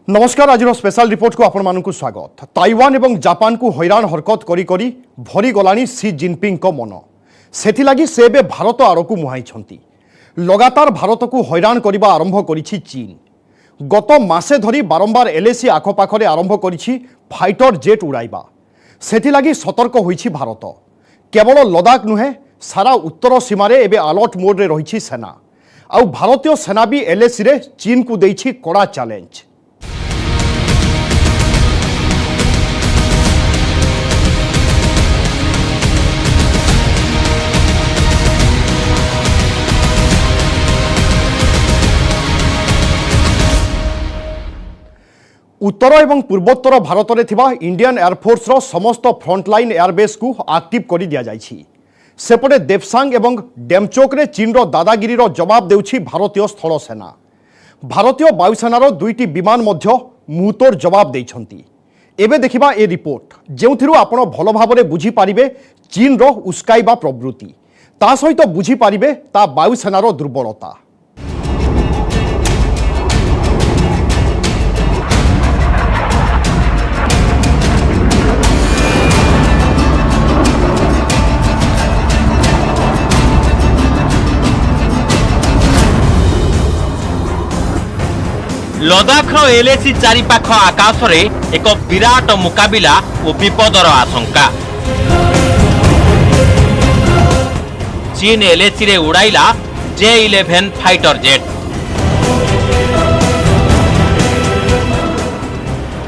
नमस्कार आज special report को आपण मानकु स्वागत। ताइवान एवं जापान को हैरान हरकत करी करी भरी गलानी सी जिनपिंग को मन सेथिलागी से बे भारत आड़कू मुहाई लगातार भारत को हैरान करने आरंभ करिछि चीन। गत मासे धरी बारंबार एलएसी आखपाखरे आरंभ करिछि फाइटर जेट उड़ाइबा। सेथिलागी सतर्क होइछि भारत। केवल लदाख नुहे सारा उत्तर सीमारे एबे अलर्ट मोड रे रहिछि सेना। आउ भारतीय सेना भी एलएसी रे चीन को देइछि कड़ा चैलेंज। उत्तर एवं पूर्वोत्तर भारत में थिबा इंडियन एयरफोर्स रो समस्त फ्रंटलाइन एयरबेस को एक्टिव कर दिया जाइछि। सेपटे देवसांग एवं डेमचोक रे चीन रो दादागिरी रो जवाब देउछि भारतीय स्थल सेना। भारतीय वायुसेनार दुईटी विमान मध्य मुहूर्तोर जवाब देइछंती। एबे देखिबा ए रिपोर्ट जेउथिरु आपण भल भाबरे बुझी पारिबे चीन रो उस्काइबा प्रवृत्ति ता सहित बुझी पारिबे ता वायुसेनार दुर्बलता। लदाखर एलएसी चारिपाख आकाश में एक विराट मुकाबिला और विपदर आशंका। चीन एलएसी रे उड़ाइला J-11 फाइटर जेट।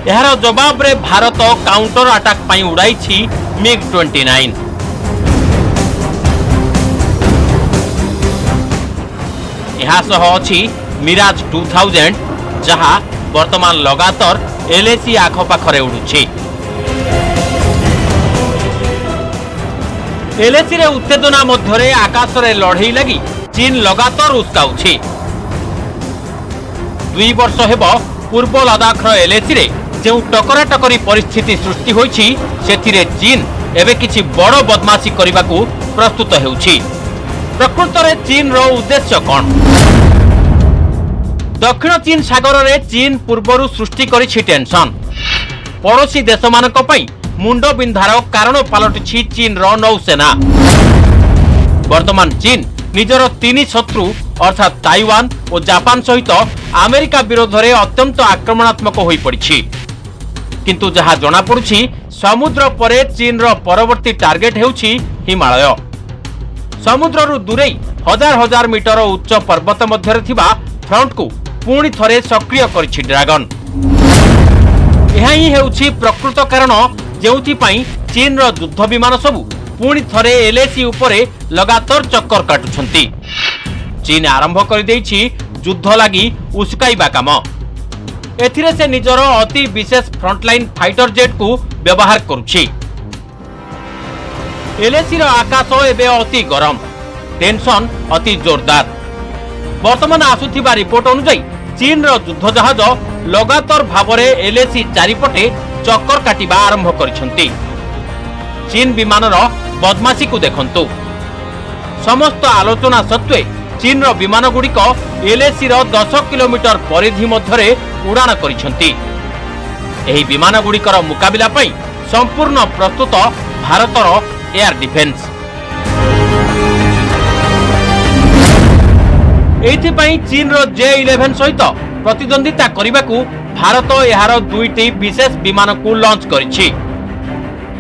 यार जवाब रे भारत काउंटर अटैक पाई उड़ाई MiG-29। यहाँ सह अछि मिराज 2000 जहाँ वर्तमान लगातार एलएसी आखपाखरे उड़ुछि। एलएसी रे उत्तेजना मध्यरे आकाश रे लड़ई लगी चीन लगातार उस्काउछि। 2 वर्ष हेबो पूर्व लदाख एलएसी रे जो टकराटकरी परिस्थिति सृष्टि होइछि सेथिरे चीन एबे किछि बड़ बदमाशी करबाकू प्रस्तुत हेउछि। प्रकृत रे चीन रो उद्देश्य कोन? दक्षिण चीन सागर रे चीन पूर्वरु सृष्टि करिछि टेंशन। पड़ोसी देश मानक पई मुंड बिंधार कारण पलटिछि चीन रो नौसेना। वर्तमान चीन निजर 3 शत्रु अर्थात ताइवान और जापान सहित अमेरिका विरोध रे अत्यंत आक्रमणात्मक होई पड़िछि। किंतु जहा जना पड़ुछि समुद्र परे चीन रो परवर्ती टार्गेट हेउछि हिमालय। समुद्ररु दूरे हजार हजार मीटर उच्च पर्वत मध्यरे थिबा फ्रंट को पुणी थरे सक्रिय करिछि ड्रैगन। यह ही हेउछि प्रकृत कारण जेउथि पई चीन रो युद्ध विमान सबु पुणी थरे एलएसी उपरे लगातार चक्कर काटुछंती। चीन आरंभ कर देइछि युद्ध लागि उस्काइबा काम। एथिरे से निजर अति विशेष फ्रंटलाइन फाइटर जेट को व्यवहार करुछि। एलएसी रो आकाश एबे अति गरम, टेंशन अति जोरदार। वर्तमान आसुथिबा रिपोर्ट अनुसार चीन रो युद्ध जहाज लगातार भावरे एलएसी चारिपटे चक्कर काटिबा आरंभ करिसंती। चीन विमान रो बदमाशी को देखंतु। समस्त आलोचना सत्वे चीन रो विमान गुड़िक एलएसी रो 10 किलोमीटर परिधि मध्यरे उड़ान करिसंती। एही विमान गुड़िकर मुकाबिला पई संपूर्ण प्रस्तुत भारतर एयर डिफेन्स। एथिपाई चीन रो J-11 सहित प्रतिद्वंदिता करिबाकू भारत एहार 2टी विशेष विमान को लॉन्च करिछि।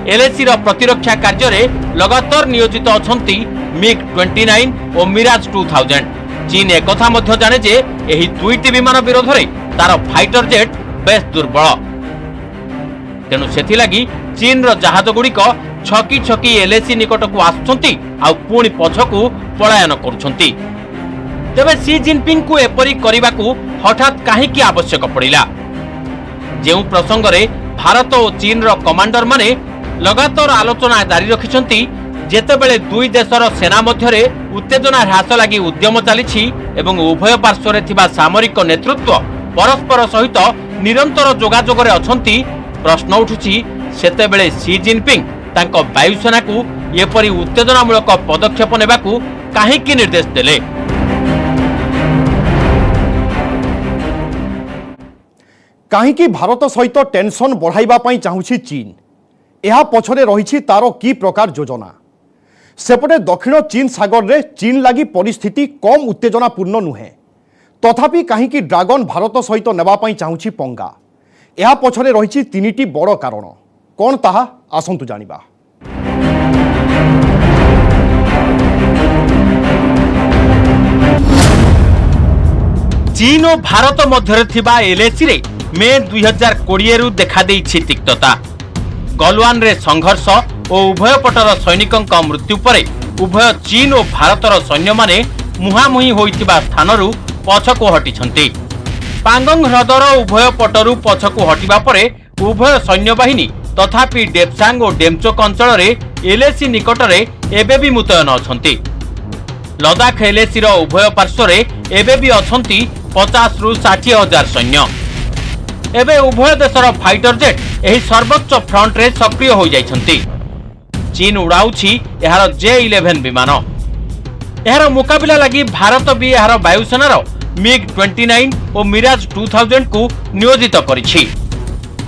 एलएसी रो प्रतिरक्षा कार्य रे लगातार नियोजित अछंती MiG-29 और मिराज 2000। चीन एकथा मध्य जाने जे एही 2टी विमान विरोध रे तार फाइटर जेट बेस दुर्बल। तेनु सेथि लागि चीन रो जहाज गुड़िक छकी छकी एलएसी निकट को आसुछंती आ पुणी पछकू पलायन करूछंती। तेबे सी जिनपिंग को एपरी करिबाकू हठात काहेकि आवश्यक पड़िला? जेउ प्रसंग रे भारत और चीन रो कमांडर माने लगातार आलोचना जारी रखिछंती जेतेबेले दुई देशर सेना मध्यरे उत्तेजना ह्रास लागि उद्यम चलिछि एवं उभय पार्श्व रे थिबा सामरिक नेतृत्व परस्पर सहित निरंतर जोगाजोग रे अछंती। प्रश्न उठुछि सेतेबेले सी जिनपिंग तांको वायुसेना को एपरी उत्तेजनामूलक पदक्षेप नेबाकू काहेकि निर्देश देले? कहीं भारत सहित टेंशन बढ़ाइबा चाहूछि चीन। यह पछरे रही तार की प्रकार योजना। सेपटे दक्षिण चीन सागर रे चीन लगी परिस्थिति कम उत्तेजनापूर्ण नुहे। तथापि कहीं ड्रागन भारत सहित नेबापाई चाहूछि पंगा। यह पछरे रही तीनिटी बड़ कारण। कौन ताहा आसंतु जानिबा। चीन और भारत मध्य थिबा एलएसी रे मे 2020 रु देखा देइछि तिक्तता। गलवान रे संघर्ष और उभय पटर सैनिकों मृत्यु परे उभय चीन और भारतर सैन्य माने मुहांमुही होइतिबा स्थानरु पछको हटिछन्ति। पांगोंग ह्रदर उभय पटरु पछको हटिबा परे उभय सैन्य बाहिनी तथापि डेप्सांग और डेमचोक अंचल रे एलएसी निकट रे एबे भी मुतयन अछन्ति। लद्दाख एलएसी रो उभय पार्श्व रे एबे भी अछन्ति 50 रु 60 हजार सैन्य। एबे उभय देशर फाइटर जेट एही सर्वोच्च फ्रंट रे सक्रिय हो जाइछन्ति। चीन उड़ाउछि एहार J-11 विमान। एहार मुकाबिला लागि भारत भी एहार वायुसेनार MiG-29 और मिराज 2000 को नियोजित करिछि।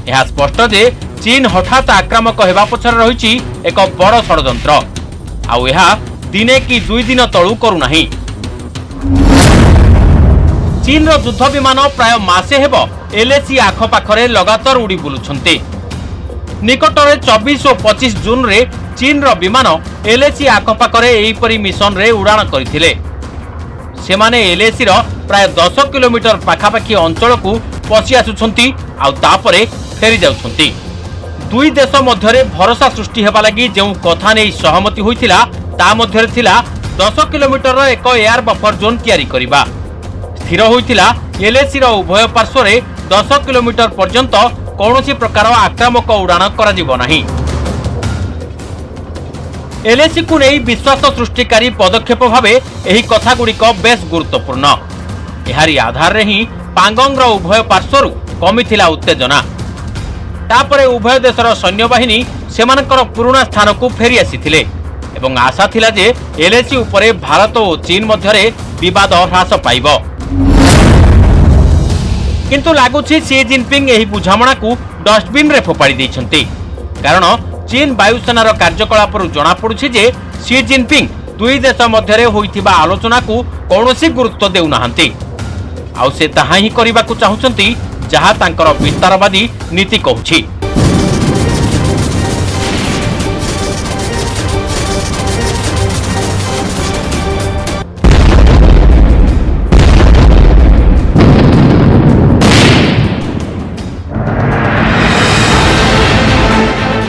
एहा स्पष्ट जे चीन हठात आक्रामक हेबा पछर रहिछि एक बड़ षडयंत्र। आउ एहा दिने कि 2 दिन तळु करू नाही। चीन रो युद्ध विमान प्राय मासे हेब एलएसी आखपाखरे लगातार उड़ी बुलुछन्ते। निकटरे 24 और 25 जून रे चीन रो विमान एलएसी आखपाखरे एहीपरि मिशन रे उड़ाण करथिले। सेमाने एलएसी रो प्राय 10 किलोमीटर पाखापाखी अंचल को पसी आसुछन्ति आउ तापरे फेरी जाउछन्ति। दुई देश मध्यरे भरोसा सृष्टि हेबा लागि जेउ कथा नै सहमति होइतिला ता मध्यरे थिला 10 किलोमीटर रो एक एयर बफर जोन तयारी करिबा। स्थिर होइतिला एलएसी रो उभय पार्श्व रे 10 किलोमीटर पर्यंत कौनसी प्रकार आक्रामक उड़ाण करा जिवो नाही। एलएसी को नहीं विश्वास सृष्टिकारी पदक्षेप भावे एही कथा गुड़िक बेस गुरुत्वपूर्ण। एहारी आधार रे ही पांगोंग रो उभय पार्श्वरु कमिथिला उत्तेजना। तापरे उभय देशर सैन्य बाहिनी सेमानकर पुराना स्थान को फेरी आसीथिले एवं आशा थिला जे एलएसी उपरे भारत और चीन मध्यरे विवाद ह्रास पाइबो। किंतु लागुछि सी जिनपिंग एही बुझामणा को डस्टबिन रे फोपाड़ी दैछन्ति। कारण चीन वायुसेनार कार्यकलाप जना पड़ुछि जे सी जिनपिंग दुई देश मध्यरे होइथिबा आलोचना को कौनसी गुरुत्व देउ नाहंती। आउ से ताहा ही करिबाकू चाहुचन्ति जहा तांकर विस्तारवादी नीति कहूछि।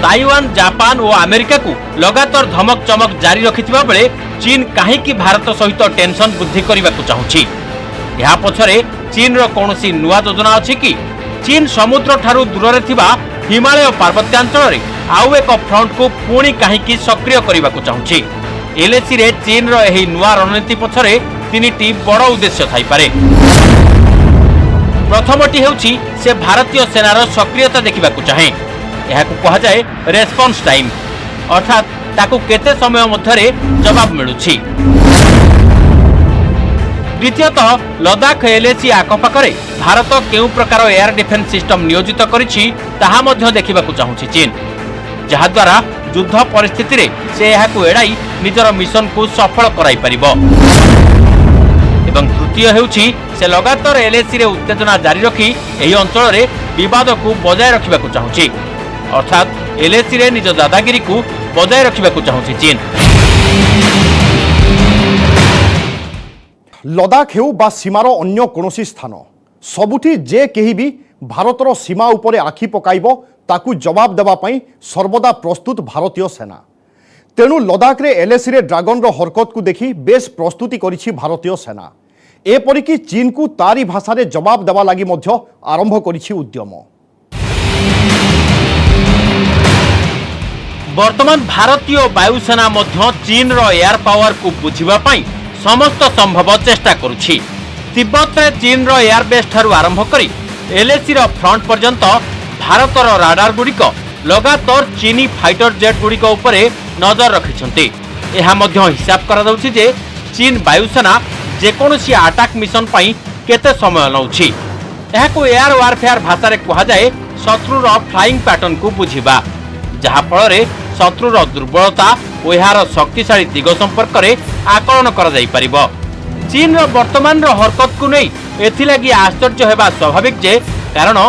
ताइवान, जापान और अमेरिका को लगातार धमक चमक जारी रखिथिबा बेले चीन काहेकि भारत सहित टेंशन वृद्धि करबाकू चाहूछि। यहा पछरे चीन रो कोनोसी नुवा योजना अछि कि चीन समुद्र ठारू दूर थिबा हिमालय पार्वत्यांचल रे आउ एक फ्रंट को पुणी काहेकि सक्रिय करबाकू चाहूछि। एलएसी रे चीन रो एही नुवा रणनीति पछरे तीनिटी बड़ उद्देश्य थाई पारे। प्रथमटी हेउछि से भारतीय सेनार सक्रियता देखिबाकू चाहे। यहाकू कहा जाए रेस्पॉन्स टाइम, अर्थात ताकू केते समय मध्यरे जवाब मिलुछि। द्वितीयतः लद्दाख एलएसी आखपाखरे भारत केउ प्रकार एयर डिफेन्स सिस्टम नियोजित करिछि ताहा मध्य देखिबाकू चाहूछि चीन, जहा द्वारा युद्ध परिस्थिति रे से यहाकू एडाई निजर मिशन को सफल कराई परिबो। एवं तृतीय हेउछि से लगातार एलएसी रे उत्तेजना जारी रखी एही अंचल रे विवाद को बजाय रखिबाकू चाहूछि, अर्थात एलएसी रे निज दादागिरी को बजाय रखिबाकू चाहूछि चीन। लद्दाख हेउ बा सीमार अन्य कोनोसी स्थान सबुठी जे केही भी भारतर सीमा उपरे आखि पकाइबो ताकू जवाब देबा पई सर्वदा प्रस्तुत भारतीय सेना। तेणु लद्दाख रे एलएसी रे ड्रागन रो हरकत को देखि बेस प्रस्तुति करिछि भारतीय सेना। एपरिकी चीन को तारी भाषा रे जवाब देबा लागि मध्य आरंभ करिछि उद्यम। वर्तमान भारतीय वायुसेना मध्य चीन रो एयर पावर को बुझिबा पई समस्त संभव चेष्टा करुछि। तिब्बत रे चीन रो एयरबेस ठारू आरंभ करी एलएसी रो फ्रंट पर्यंत भारतर राडार गुड़िक लगातार चीनी फाइटर जेट गुड़िक उपरे नजर रखिछन्ति। एहा मध्य हिसाब करा जाउछि जे चीन वायुसेना जेकोनोसी अटैक मिशन पई केते समय नउछि। एहाको एयर वारफेयर भाषा कहुए शत्रुर फ्लाइंग पैटर्न को बुझिबा, जहा फल शत्रुर दुर्बलता और यार शक्तिशाली दिग संपर्क में आकलन कर चीन वर्तमान हरकत को नहीं एथिलागि आश्चर्य होगा स्वाभाविक जे कारण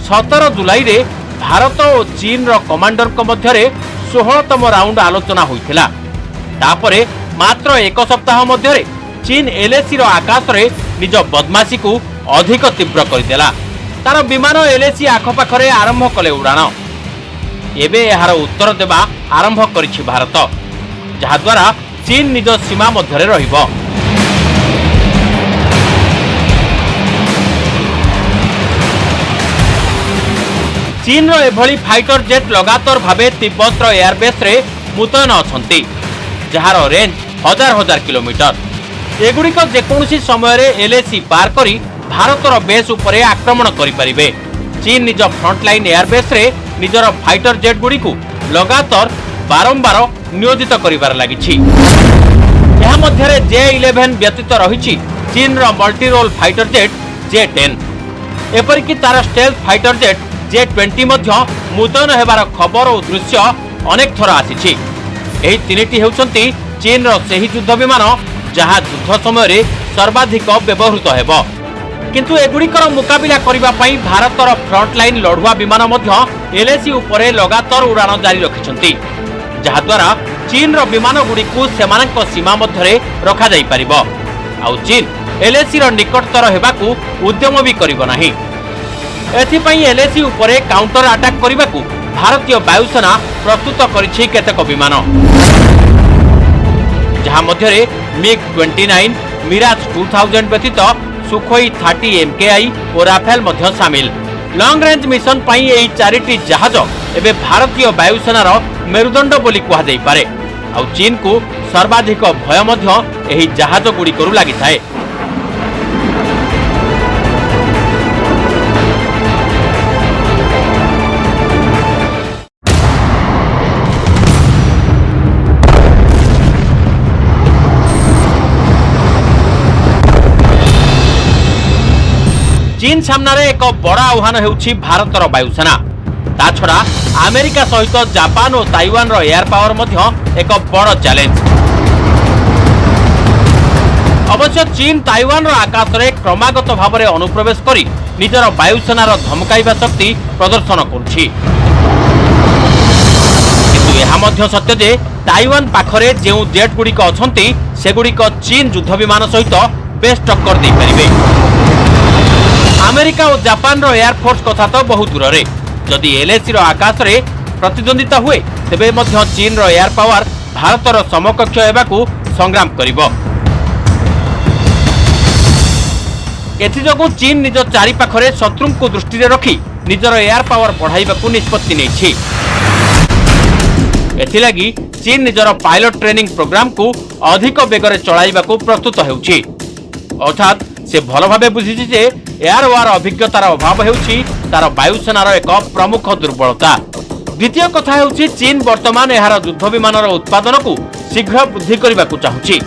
17 जुलाई रे भारत और चीन कमांडर मध्य 16तम राउंड आलोचना होइथिला। तापरे मात्र एक सप्ताह मध्य चीन एलएसी आकाश रे निज बदमाशी को अधिक तीव्र करदेला। तार विमान एलएसी आखपाखरे आरंभ कले उड़ाण। एबे यार उत्तर देवा आरंभ करिछि भारत, जहा द्वारा चीन निज सीमा मध्य रहिबो। चीन एभली फाइटर जेट लगातार भावे तिब्बत एयरबेस रे मुतयन अछंती, जार रेंज हजार हजार किलोमीटर। एगुड़िक जेकोसी समय एलएसी पार करी भारतर बेस उपरे आक्रमण करिपारिबे। चीन निज फ्रंटलाइन एयरबेस रे निजर फाइटर जेट गुड़ी को लगातार बारंबार नियोजित करिबार लागिछि। यह मध्यरे J-11 व्यतीत रहिछि चीन रो multi role fighter jet J-10। एपरिक तार स्टेल्थ फाइटर जेट J-20 मध्य मुतयन हेबार खबर और दृश्य अनेक थर आसीछि। एही तीनिटी हेउछंती चीन रो सेही युद्ध विमान जहा युद्ध समय सर्वाधिक व्यवहृत हेबो। किंतु एगुड़िकर मुकाबिला करबा पई भारतर फ्रंटलाइन लढुआ विमान मध्य एलएसी उपरे लगातार उड़ान जारी रखिछंती, जहा द्वारा चीन रो विमान गुडी को सेमानक सीमा मध्य रखा जाई परिबो। आउ चीन एलएसी रो निकटतर हेबाकू उद्यम भी करिबो नाही। एथिपई एलएसी उपरे काउंटर अटैक करने भारतीय वायुसेना प्रस्तुत करिछि केतेक विमान, जहा मध्यरे MiG-29, मिराज 2000 व्यतीत सुखोई 30 MKI और राफेल मध्य शामिल। लॉन्ग रेंज मिशन पई एही चारिटी जहाज एबे भारतीय वायुसेनार मेरुदंड बोली कहा जाई पारे। आउ चीन को सर्वाधिक भय मध्य एही जहाज गुडी करू लागि थाए। चीन सामने एक बड़ा आह्वान हेउछि भारतर वायुसेना। ता छड़ा अमेरिका सहित जापान और ताइवान रो एयर पावर मध्य एक बड़ चैलेंज। अवश्य चीन ताइवान रो आकाश रे क्रमागत भाव में अनुप्रवेश करी निजर वायुसेनार धमकाइबा शक्ति प्रदर्शन करुछि। किंतु यह मध्य सत्य जे ताइवान पाखरे जेउ जेट गुड़िक अछंती सेगुड़िक चीन युद्ध विमान सहित बेस टक्कर दे परिबे। अमेरिका और जापान रो एयरफोर्स कथा तो बहुत दूर रे। जदि एलएसी रो आकाश रे प्रतिद्वंदिता हुए तेबे मध्य चीन रो एयर पावर भारतर समकक्ष हेबाकू संग्राम करिबो। एथिजोगु चीन निज चारि पाखरे शत्रु को दृष्टि रे रखी निजर एयर पावर बढ़ाइबाकू निष्पत्ति नेछि। एथिलागी चीन निजर पायलट ट्रेनिंग प्रोग्राम को अधिक बेगरे चलाइबाकू प्रस्तुत हेउछि। अर्थात से भल भावे बुझिछि जे एयर वार अभिज्ञतार अभाव हेउछि तार वायुसेनार एक प्रमुख दुर्बलता। द्वितीय कथा हेउछि चीन वर्तमान एहार युद्ध विमानर उत्पादन को शीघ्र वृद्धि करबाकू चाहुछि,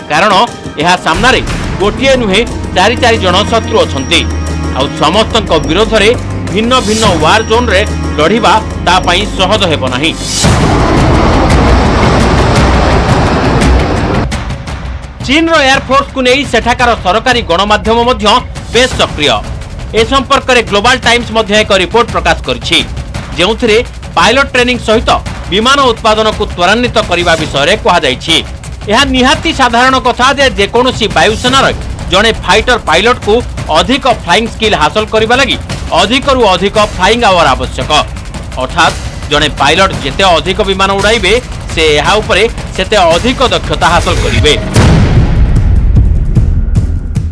कारण एहा सामना रे गोटिए नुहे चारि चारि जन शत्रु अछंती। आ समस्तक विरोध रे भिन्न भिन्न वार जोन रे लढिबा ता पई सहज हेबो नाही। चीन रो एयरफोर्स को नहीं सेठाकार सरकारी गणमाध्यम मध्य बेस सक्रिय। ए संपर्क में ग्लोबल टाइम्स मध्य एक रिपोर्ट प्रकाश करिछि, जेउथिरे पायलट ट्रेनिंग सहित विमान उत्पादन को त्वरान्वित करने विषय रे कहा जाइछि। यह निहाती साधारण कथा जे जेकोसी वायुसेनार जड़े फाइटर पायलट को अधिक फ्लाइंग स्किल हासिल करने लगी अधिक रु अधिक फ्लाइंग आवर आवश्यक। अर्थात जड़े पायलट जेते अधिक विमान उड़ाइबे से यह उपरे सेते अधिक दक्षता हासिल करिवे।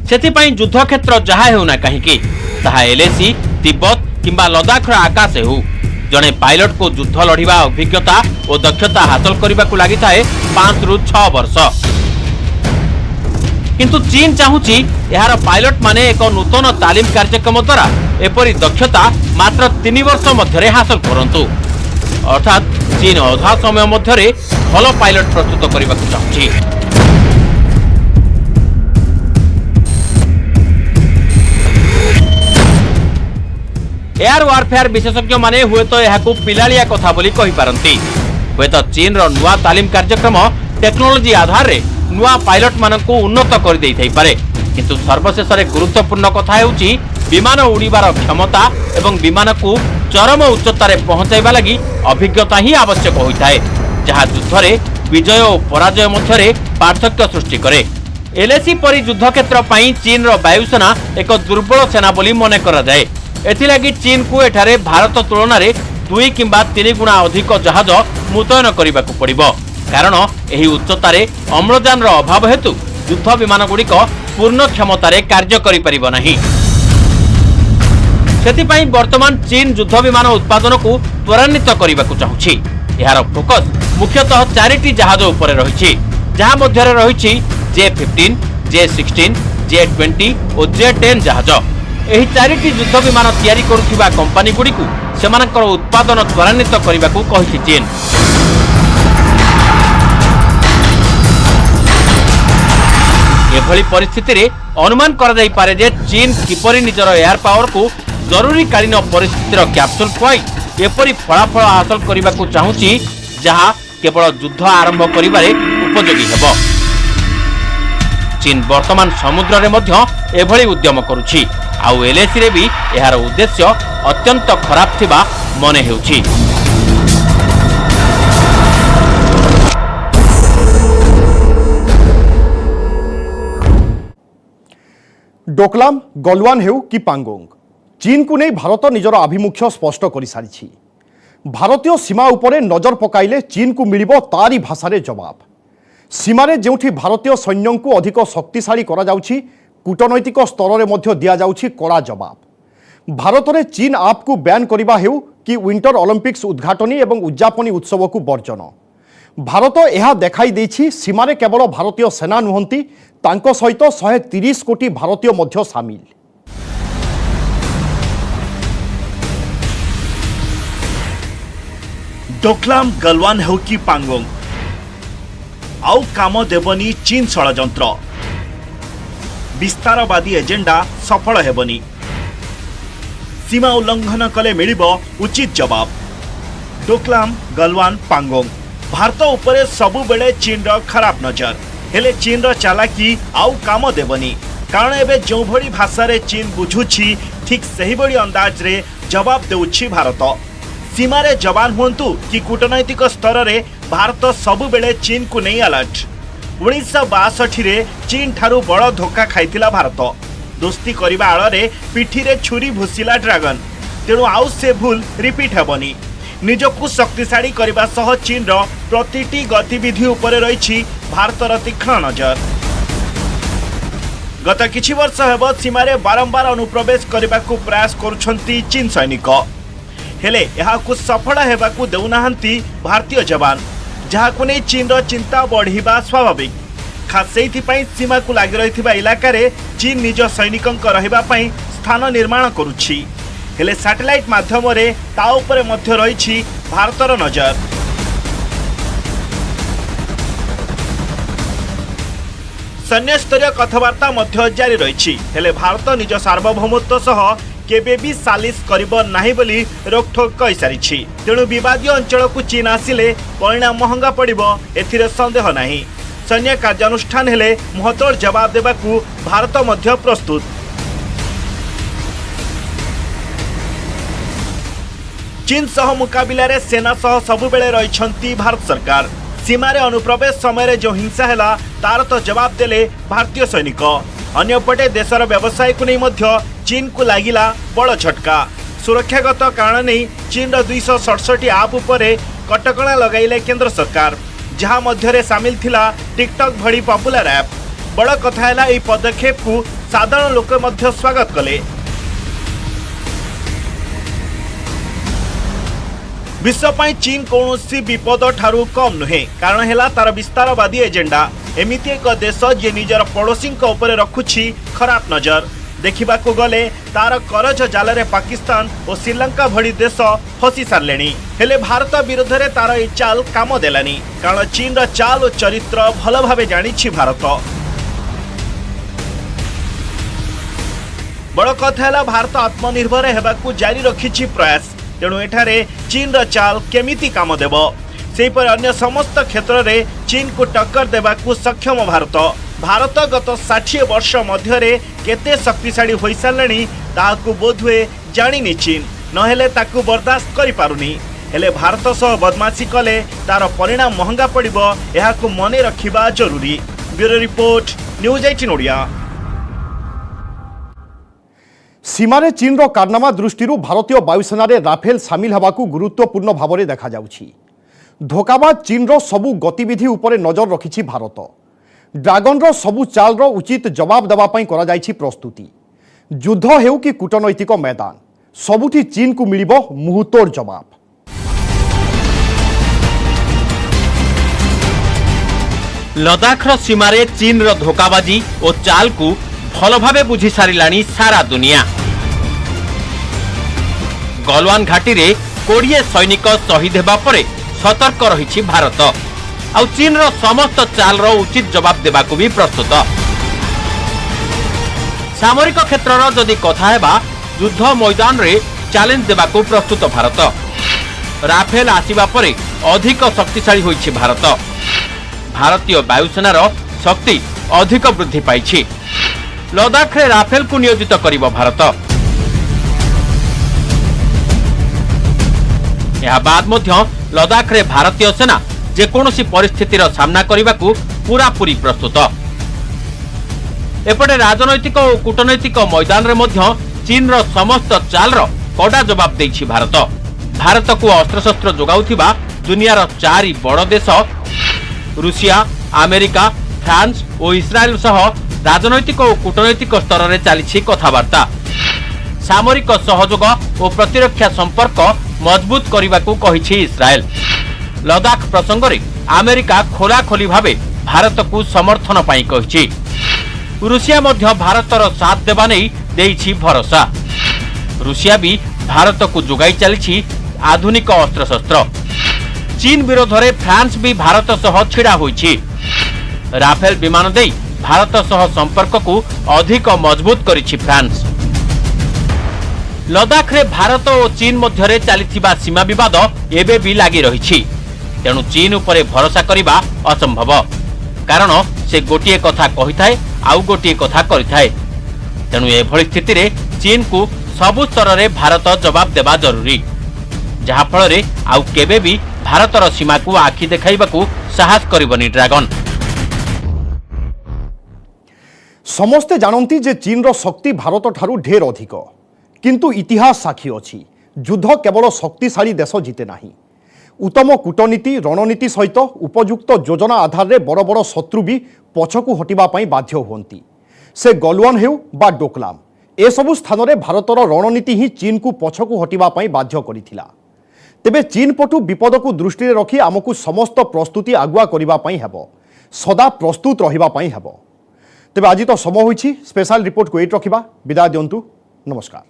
सेथिपाई युद्ध क्षेत्र जहा हेउना कहीं ताहा एलएसी, तिब्बत किंबा लद्दाख आकाश हेउ, जड़े पायलट को युद्ध लड़िबा अभिज्ञता और दक्षता हासिल करने को लगी थाए 5 रु 6 वर्ष। किंतु चीन चाहूची यार पायलट माने एक नूतन तालीम कार्यक्रम द्वारा एपरी दक्षता मात्र 3 वर्ष मध्य हासिल करंतु। अर्थात चीन अधा समय मध्य भल पायलट प्रस्तुत करने को चाहूची। एयर वारफेयर विशेषज्ञ माने हुए तो यहाकू पिलालिया कथा बोली कहि पारंती। हुए तो चीन रो नुआ तालीम कार्यक्रम टेक्नोलोजी आधार रे नुआ पायलट मानकू उन्नत कर देई थाई पारे, किंतु सर्वशेष रे गुरुत्वपूर्ण कथा हेउची विमान उड़ीबार क्षमता एवं विमान को चरम उच्चतार पहुंचाइबा लगी अभिज्ञता ही आवश्यक होइथाय, जहा युद्ध रे विजय और पराजय मध्य पार्थक्य सृष्टि करे। एलएसी परी युद्ध क्षेत्र पई चीन रो वायुसेना एक दुर्बल सेना बोली मन करा जाए। एथिलागी चीन को एठारे भारत तुलन में 2 किंबा 3 गुणा अधिक जहाज मुतयन करने को पड़िबो, कारण एही उच्चतारे अम्लजान रो अभाव हेतु युद्ध विमान गुड़िक पूर्ण क्षमतार कार्य करि परिबो नाही। सेतिपई वर्तमान चीन युद्ध विमान उत्पादन को त्वरान्वित करने को चाहूछि। यार फोकस मुख्यतः 4टी जहाज उपरे रहिछि, जहा मध्यरे रहिछि J-15, J-16, J-20 और J-10 जहाज। एही 4टी युद्ध विमान तैयारी करुथिबा कंपनी गुड़िकु सेमानकर उत्पादन त्वरान्वित करने को कहिछि चीन। एभली परिस्थिति रे अनुमान करा जाई पारे जे चीन किपरि निजर एयर पावर को जरूरीकालीन परिस्थितिर कैप्सूल खुआई एपरी फलाफल हासिल करने को चाहूछि, जहा केवल युद्ध आरंभ करिबारे उपयोगी हेबो। चीन वर्तमान समुद्र रे मध्य एभली उद्यम करुछि, आउ एलएसी रे भी एहार उद्देश्य अत्यंत खराब थिबा मने हेउछि। डोकलाम, गलवान हेउ कि पांगोंग, चीन को नहीं भारत निजर आभिमुख्य स्पष्ट कर सारी। भारतीय सीमा उपरे नजर पकाइले चीन को मिलिबो तारी भाषारे जवाब। सीमारे जेउठी भारतीय सैन्य को अधिक शक्तिशाली करा जाउछि, कूटनैतिक स्तर में मध्य दिया जाउछि कड़ा जवाब। भारत में चीन आप को बैन करबा हेउ कि विंटर ओलंपिक्स उद्घाटनी एवं उद्यापनी उत्सव को वर्जन, भारत यह देखाई देछि सीमारे केवल भारतीय सेना नुहंती, तांको सहित 130 कोटी भारतीय मध्य सामिल। डोकलाम, गलवान हेउ कि पांगोंग, आउ काम देबनी चीन षड़यंत्र, विस्तारवादी एजेंडा सफल हेबनी, सीमा उल्लंघन कले मिलिबो उचित जवाब। डोकलाम, गलवान, पांगोंग, भारत उपरे सबु बेले चीन रो खराब नजर, हेले चीन रो चालाकी आउ काम देबनी, कारण एबे जो भली भाषा रे चीन बुझुछि ठीक सही बड़ी अंदाज रे जवाब देउछि भारत। सीमारे जवान हुंतु कि कूटनैतिक स्तर रे भारत सबु बेले चीन को नहीं अलर्ट। 1962 रे चीन ठारू बड़ धोखा खाइथिला भारत, दोस्ती करिबा आଳରେ पिठी रे छुरी भूसिला ड्रैगन, तेणु आउ से भूल रिपीट हेबनी। निजकु शक्तिशाली करबा सह चीन रो प्रतिटी गतिविधि उपरे रहिछि भारतर तीक्ष्ण नजर। गत किछि वर्ष हेब सीमारे बारंबार अनुप्रवेश करबाकू प्रयास करुछंती चीन सैनिक, हेले यहाकू सफल हेबाकू देउनाहंती भारतीय जवान, जहाकू नै चीन रो चिंता बढ़िबा स्वाभाविक। खास सेइथिपई सीमा को लागि रहिथिबा इलाका रे चीन निज सैनिकंक रहिबा पई स्थान निर्माण करुछि, हेले सैटेलाइट माध्यम रे ता उपरे मध्य रहिछि भारतर नजर। सैन्य स्तरीय कथबार्ता मध्य जारी रहिछि, हेले भारत निज सार्वभौमत्व सह केबे भी सालिस करिबो नाही बोली रोकठोक कहि सारिछि। तेणु विवादीय अंचल को चीन आसिले परिणाम महंगा पड़िबो एथिरे संदेह नाही। सैन्य कार्यानुष्ठान हेले महत्तर जवाब देबाकू भारत मध्य प्रस्तुत। चीन सह मुकाबिला रे सेना सह सबु बेले रहिछंती भारत सरकार। सीमारे अनुप्रवेश समय जो हिंसा हैला तार तो जवाब देले भारतीय सैनिक। अन्यपटे देशर व्यवसाय को नहीं मध्य चीन को लागिला बड़ झटका। सुरक्षागत कारण नहीं चीन 267 आप उपरे कटकणा लगाइले केंद्र सरकार, जहां मध्यरे सामिल थिला टिकटॉक भली पॉपुलर ऐप। बड़ कथा हैला एही पदक्षेप को साधारण लोक मध्य स्वागत कले। विश्व पई चीन कौनसी विपद ठारू कम नुहे, कारण हैला तार विस्तारवादी एजेंडा। एमिति एक देश जे निजर पड़ोसी ऊपर रखुछि खराब नजर। देखिबाकू गले तार करज जाल रे पाकिस्तान और श्रीलंका भली देश फसी सारलेनी, हेले भारत विरोध रे तार ए चाल काम देलानी, कारण चीन रा चाल और चरित्र भल भावे जानिछि भारत। बड़ कथा है भारत आत्मनिर्भर हेबाकू जारी रखिछि प्रयास। तेणु एठारे चीन रा चाल केमिति काम देब सेहीपर अन्य समस्त क्षेत्र में चीन को टक्कर देबाकू सक्षम भारत गत 60 वर्ष मध्य केते शक्तिशाली हो सारे ताकू बोधुए जानी चीन नहेले ताकू बर्दाश्त करि पारुनी। हेले भारत सह बदमाशी कले तार परिणाम महंगा पड़िबो एहाकू मने रखिबा जरूरी। Bureau report news 18 Odia. सीमारे चीन रो कारनामा दृष्टि भारतीय वायुसेना राफेल सामिल होगाकू गुरुत्वपूर्ण भाव में देखा जाउछि। धोकाबाज चीन रो सबु गतिविधि उपरे नजर रखिछि भारत। ड्रागन रो सबु चाल रो उचित जवाब देवा पई करा जाइछि प्रस्तुति। युद्ध हेउ कि कूटनैतिक मैदान सबुठी चीन को मिलिबो मुहूर्तोर जवाब। लद्दाखर सीमारे चीन रो धोकाबाजी और चाल को भल भावे बुझी सारिलानी सारा दुनिया। गलवान घाटी रे 20 सैनिक शहीद हेबा परे सतर्क रहिछि भारत आ चीन रो समस्त चाल रो उचित जवाब देबाकू भी प्रस्तुत। सामरिक क्षेत्र रो जदि कथा हेबा युद्ध मैदान रे चैलेंज देबाकू प्रस्तुत भारत। राफेल आसीबा परे अधिक शक्तिशाली होइछि भारत। भारतीय वायुसेना रो शक्ति अधिक वृद्धि पाइछि। लद्दाख रे राफेल को नियोजित करिबो भारत। यह बाद मध्य लद्दाख रे भारतीय सेना जेकोसी परिस्थितिर सामना करने पूरापूरी प्रस्तुत। एपटे राजनैतिक और कूटनैतिक मैदान रे मध्य चीन रो समस्त चाल रो कड़ा जवाब देछि भारत। भारत को अस्त्रशस्त्र जोगाउथिबा दुनियार 4 बड़ देश रूसिया, अमेरिका, फ्रांस और इस्राएल सह राजनैतिक और कूटनैतिक स्तर में चली कथबार्ता। सामरिक सहयोग और प्रतिरक्षा संपर्क मजबूत करने को कहिछि इस्राएल। लद्दाख प्रसंग में अमेरिका खोलाखोली भावे भारत को समर्थन पाई कहिछि। रूसिया मध्य भारतर साथ देवा नहीं देइछि भरोसा। रूसिया भी भारत को जोगाई चली आधुनिक अस्त्रशस्त्र। चीन विरोध में फ्रांस भी भारत सह छिड़ा होइछि। राफेल विमान दे भारत सह संपर्क को अधिक मजबूत करिछि फ्रांस। लद्दाख रे भारत और चीन मध्य चलिथिबा सीमा विवाद एबे भी लागी रहिछि। तेणु चीन उपरे भरोसा करिबा असंभव, कारण से गोटिए कथा कहिथाए आउ गोटिए कथा करिथाए। तेणु एभଳି स्थिति रे चीन को सबु स्तर रे भारत जवाब देबा जरूरी, जहा फल रे आउ केबे भी भारतर सीमा को आखि देखाइबाकू साहस करिबनी ड्रैगन। समस्ते जानती जे चीन रो शक्ति भारत ठारू ढेर अधिक, किंतु इतिहास साक्षी अछि युद्ध केवल शक्तिशाली देश जीते नाही। उत्तम कूटनीति रणनीति सहित उपयुक्त योजना आधार रे बड़ बड़ शत्रु भी पछकू हटिबा पई बाध्य होती। से गलवान हेउ बा डोकलाम ए सबु स्थान रे भारतर रणनीति ही चीन को पछकू हटिबा पई बाध्य करिथिला। तेबे चीन पटु विपद को दृष्टि रे रखी आमकु समस्त प्रस्तुति आगुआ करिबा पई हेबो, सदा प्रस्तुत रहिबा पई हेबो। तेबे आज तो समय होइछि स्पेशल रिपोर्ट को एट रखिबा। विदाय दियंतु, नमस्कार।